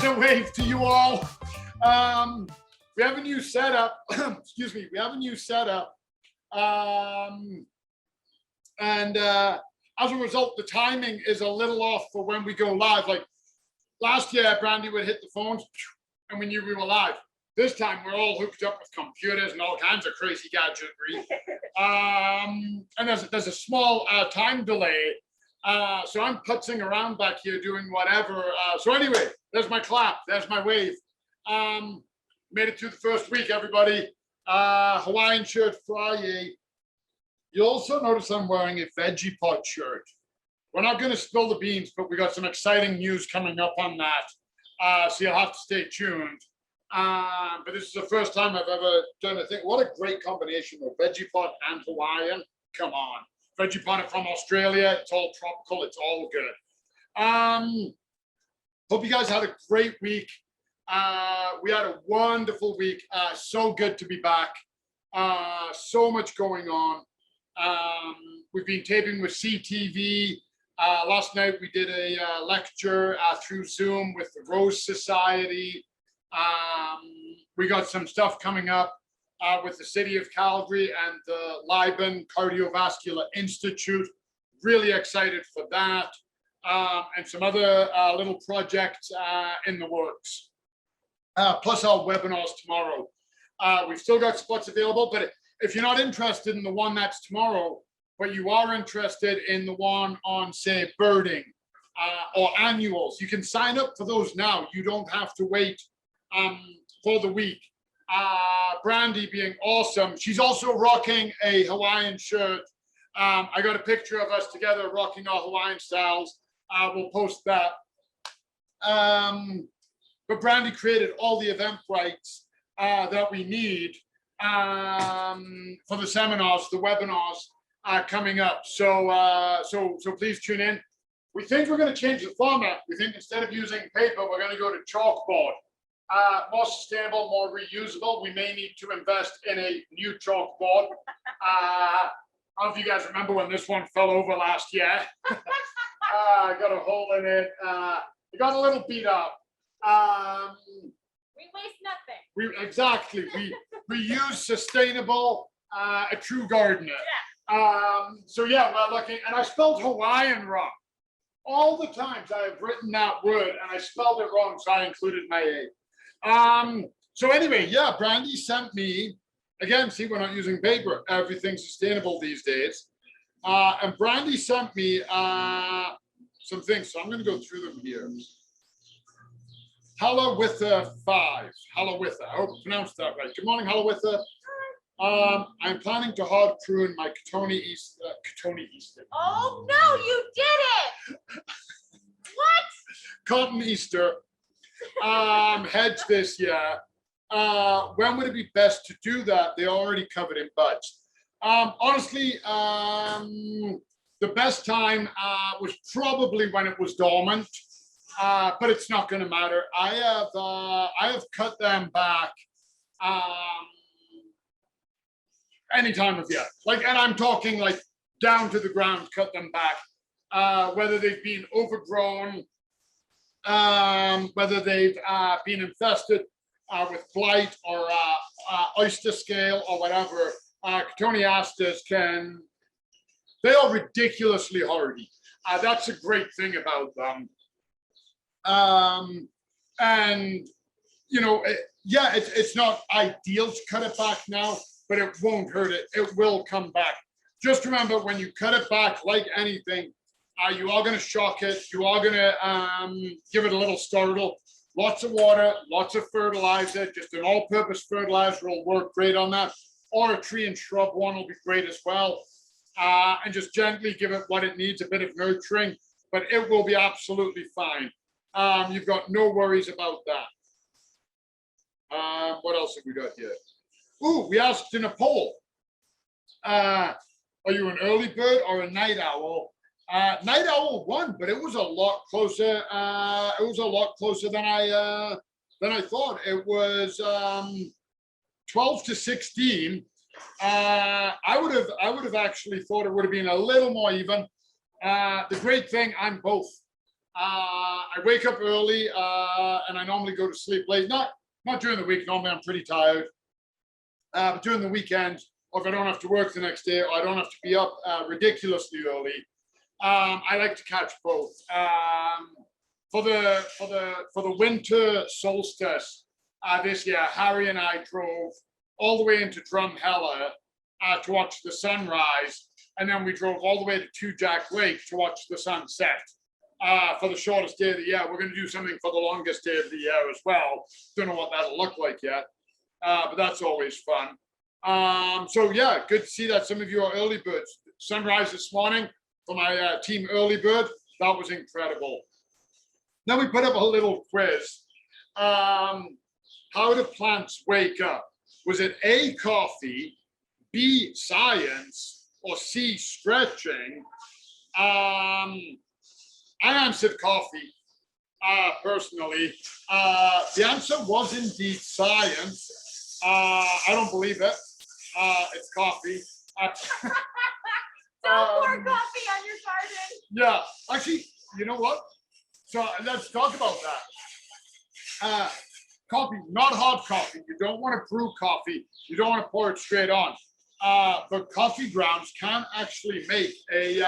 Here's a wave to you all. We have a new setup. Excuse me. We have a new setup. And as a result, the timing is a little off for when we go live. Like last year, Brandy would hit the phones and we knew we were live. This time, we're all hooked up with computers and all kinds of crazy gadgetry. And there's a small time delay. So I'm putzing around back here doing whatever. So anyway, there's my clap. There's my wave. Made it through the first week, everybody. Hawaiian shirt, Friyay. You'll also notice I'm wearing a veggie pot shirt. We're not going to spill the beans, but we got some exciting news coming up on that. So you'll have to stay tuned. But this is the first time I've ever done a thing. What a great combination of veggie pot and Hawaiian. Come on. Veggie pot from Australia. It's all tropical. It's all good. Hope you guys had a great week. We had a wonderful week. So good to be back. So much going on. We've been taping with CTV. Last night we did a lecture through Zoom with the Rose Society. We got some stuff coming up with the City of Calgary and the Liban Cardiovascular Institute. Really excited for that. And some other little projects in the works. Plus our webinars tomorrow. We've still got spots available, but if you're not interested in the one that's tomorrow, but you are interested in the one on, say, birding or annuals, you can sign up for those now. You don't have to wait for the week. Brandy being awesome. She's also rocking a Hawaiian shirt. I got a picture of us together rocking our Hawaiian styles. We'll post that. But Brandy created all the Eventbrites that we need for the seminars, the webinars coming up. So please tune in. We think we're going to change the format. We think instead of using paper, we're going to go to chalkboard. More sustainable, more reusable. We may need to invest in a new chalkboard. I don't know if you guys remember when this one fell over last year. Got a hole in it. It got a little beat up. We waste nothing. Exactly. We use sustainable, a true gardener. Yeah. So yeah, we're looking, and I spelled Hawaiian wrong. All the times I have written that word and I spelled it wrong, so I included my A. So anyway, yeah, Brandy sent me, again, see, we're not using paper. Everything's sustainable these days. And Brandy sent me some things, so I'm going to go through them here. Halawitha 5. Halawitha. I hope I pronounced that right. Good morning, Halawitha. I'm planning to hard prune my Katoni Easter. Oh no, you did it! What? Cotton Easter hedge this year. When would it be best to do that? They're already covered in buds. Honestly, the best time was probably when it was dormant. But it's not going to matter. I have cut them back any time of year. Like, and I'm talking like down to the ground, cut them back. Whether they've been overgrown, whether they've been infested with blight or oyster scale or whatever. Cotoneasters they are ridiculously hardy. That's a great thing about them. And you know, it's not ideal to cut it back now, but it won't hurt it. It will come back. Just remember, when you cut it back, like anything, you are going to shock it. You are going to give it a little startle. Lots of water, lots of fertilizer. Just an all-purpose fertilizer will work great on that. Or a tree and shrub one will be great as well. And just gently give it what it needs, a bit of nurturing, but it will be absolutely fine. You've got no worries about that. What else have we got here? Ooh, we asked in a poll. Are you an early bird or a night owl? Night owl won, but it was a lot closer. It was a lot closer than I thought. It was 12 to 16. I would have actually thought it would have been a little more even. The great thing, I'm both. I wake up early and I normally go to sleep late. Not during the week. Normally I'm pretty tired. But during the weekend, or if I don't have to work the next day, or I don't have to be up ridiculously early, I like to catch both. For the winter solstice this year, Harry and I drove all the way into Drumheller to watch the sunrise, and then we drove all the way to Two Jack Lake to watch the sunset. For the shortest day of the year. We're going to do something for the longest day of the year as well. Don't know what that'll look like yet, but that's always fun. So yeah, good to see that some of you are early birds. Sunrise this morning for my team early bird. That was incredible. Then we put up a little quiz. How do plants wake up? Was it A, coffee, B, science, or C, stretching? I answered coffee, personally. The answer was indeed science. I don't believe it. It's coffee. Don't pour coffee on your garden. Yeah, actually, you know what? So let's talk about that. Coffee, not hot coffee. You don't want to brew coffee. You don't want to pour it straight on. But coffee grounds can actually make a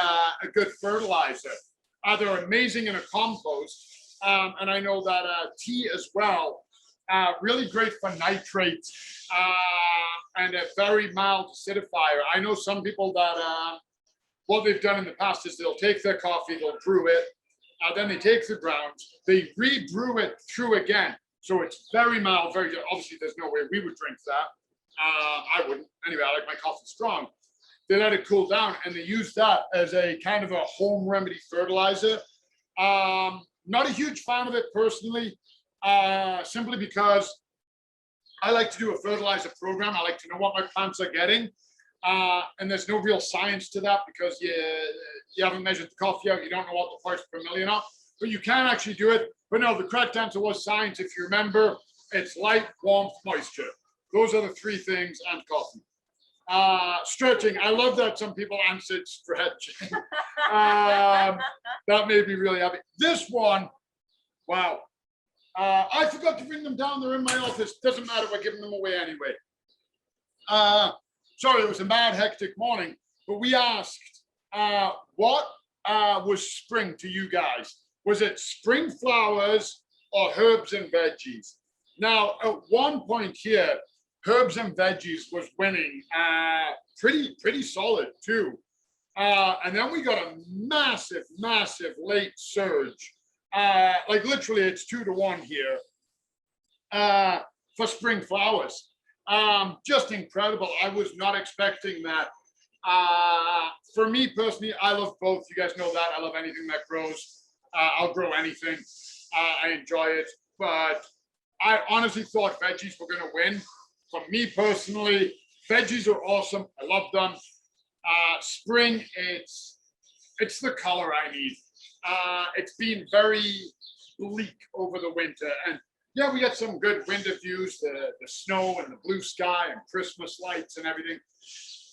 good fertilizer. They're amazing in a compost. And I know that tea as well, really great for nitrates and a very mild acidifier. I know some people that what they've done in the past is they'll take their coffee, they'll brew it, then they take the grounds, they re-brew it through again. So it's very mild, very good. Obviously, there's no way we would drink that. I wouldn't. Anyway, I like my coffee strong. They let it cool down and they use that as a kind of a home remedy fertilizer. Not a huge fan of it personally, simply because I like to do a fertilizer program. I like to know what my plants are getting. And there's no real science to that because you haven't measured the coffee out. You don't know what the parts per million are, but you can actually do it. But no, the correct answer was science. If you remember, it's light, warmth, moisture. Those are the three things, and coffee. Stretching. I love that some people answered stretching. That made me really happy. This one, wow. I forgot to bring them down. They're in my office. Doesn't matter. We're giving them away anyway. Sorry, it was a mad, hectic morning. But we asked, what was spring to you guys? Was it spring flowers or herbs and veggies? Now, at one point here, herbs and veggies was winning pretty solid too. And then we got a massive late surge. Like literally it's 2-1 here for spring flowers. Just incredible. I was not expecting that. For me personally, I love both. You guys know that. I love anything that grows. I'll grow anything. I enjoy it. But I honestly thought veggies were going to win. For me personally, veggies are awesome. I love them. Spring, it's the color I need. It's been very bleak over the winter. And yeah, we got some good winter views, the snow and the blue sky and Christmas lights and everything.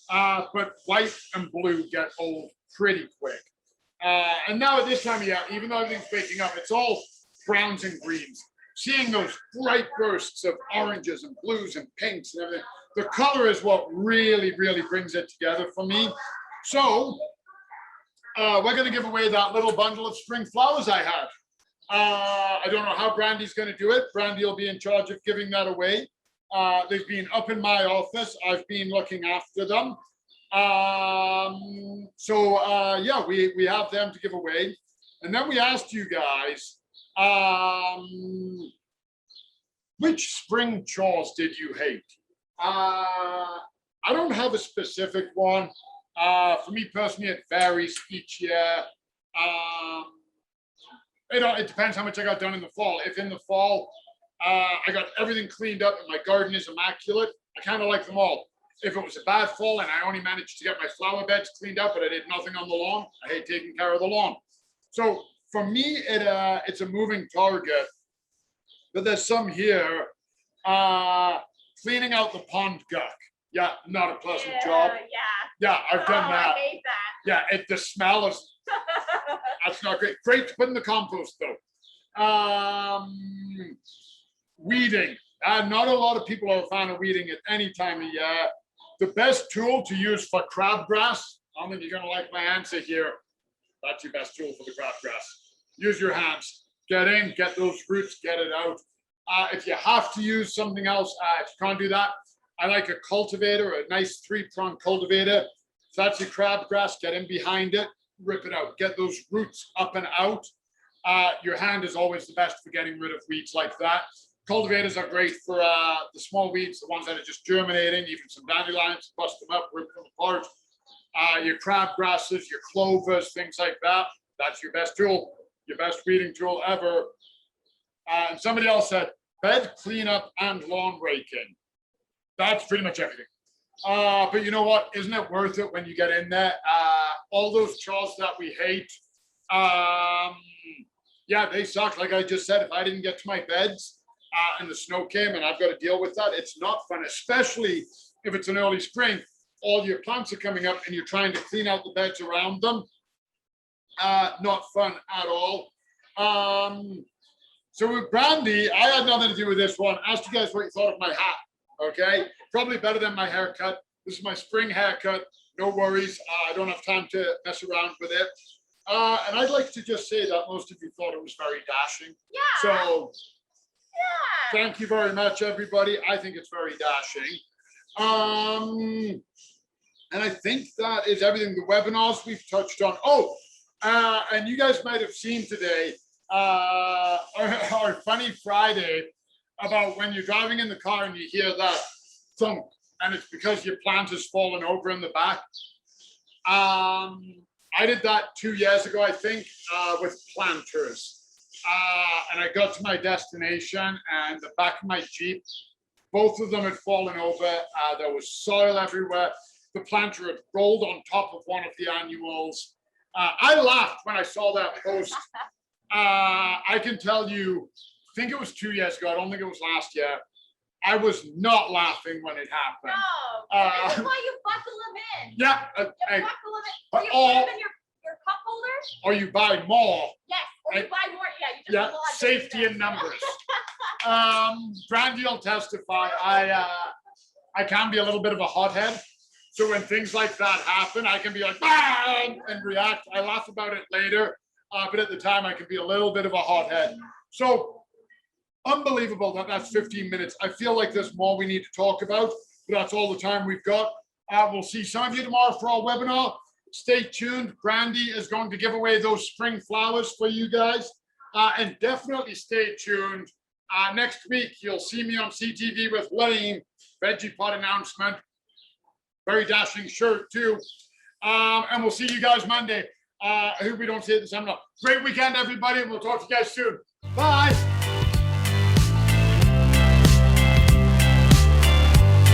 But white and blue get old pretty quick. And now at this time of year, even though everything's waking up, it's all browns and greens. Seeing those bright bursts of oranges and blues and pinks and everything, the color is what really brings it together for me. So we're going to give away that little bundle of spring flowers I had. I don't know how Brandy's going to do it. Brandy will be in charge of giving that away. They've been up in my office. I've been looking after them. Yeah, we have them to give away. And then we asked you guys, which spring chores did you hate? I don't have a specific one. For me personally, it varies each year. It depends how much I got done in the fall. If in the fall, I got everything cleaned up and my garden is immaculate, I kind of like them all. If it was a bad fall and I only managed to get my flower beds cleaned up, but I did nothing on the lawn, I hate taking care of the lawn. So for me, it's a moving target. But there's some here. Cleaning out the pond guck. Yeah, not a pleasant job. Yeah. Yeah, I've done that. I hate that. Yeah, the smell is. that's not great. Great to put in the compost though. Weeding. Not a lot of people are a fan of weeding at any time of year. The best tool to use for crabgrass, I don't think you're gonna like my answer here. That's your best tool for the crabgrass. Use your hands. Get in, get those roots, get it out. If you have to use something else, if you can't do that, I like a cultivator, a nice 3-prong cultivator. If that's your crabgrass, get in behind it, rip it out, get those roots up and out. Your hand is always the best for getting rid of weeds like that. Cultivators are great for the small weeds, the ones that are just germinating, even some dandelions, bust them up, rip them apart. Your crabgrasses, your clovers, things like that. That's your best tool, your best weeding tool ever. And somebody else said, bed cleanup and lawn raking. That's pretty much everything. But you know what? Isn't it worth it when you get in there? All those chores that we hate, yeah, they suck. Like I just said, if I didn't get to my beds and the snow came and I've got to deal with that, it's not fun, especially if it's an early spring. All your plants are coming up and you're trying to clean out the beds around them. Not fun at all. So with Brandy, I had nothing to do with this one. Asked you guys what you thought of my hat. Okay, probably better than my haircut. This is my spring haircut. No worries. I don't have time to mess around with it. And I'd like to just say that most of you thought it was very dashing. Yeah. So thank you very much, everybody. I think it's very dashing. And I think that is everything. The webinars we've touched on. Oh, and you guys might have seen today our funny Friday about when you're driving in the car and you hear that thump, and it's because your plant has fallen over in the back. I did that 2 years ago, I think, with planters. And I got to my destination and the back of my Jeep, both of them had fallen over. There was soil everywhere. The planter had rolled on top of one of the annuals. I laughed when I saw that post. I can tell you, I think it was 2 years ago. I don't think it was last year. I was not laughing when it happened. No, this is why you buckle them in. Yeah. You buckle them in. Or you put them in your cup holders. Or you buy more. Yes, or you buy more. Yeah, you just safety in numbers. Brandy will testify. I can be a little bit of a hothead. So when things like that happen, I can be like, bah! And react. I laugh about it later. But at the time, I can be a little bit of a hothead. So unbelievable that that's 15 minutes. I feel like there's more we need to talk about, but that's all the time we've got. We'll see some of you tomorrow for our webinar. Stay tuned. Brandy is going to give away those spring flowers for you guys. And definitely stay tuned. Next week, you'll see me on CTV with Lane, Veggie Pot announcement. Very dashing shirt too. And we'll see you guys Monday. I hope we don't see it this time. Great weekend, everybody, and we'll talk to you guys soon. Bye.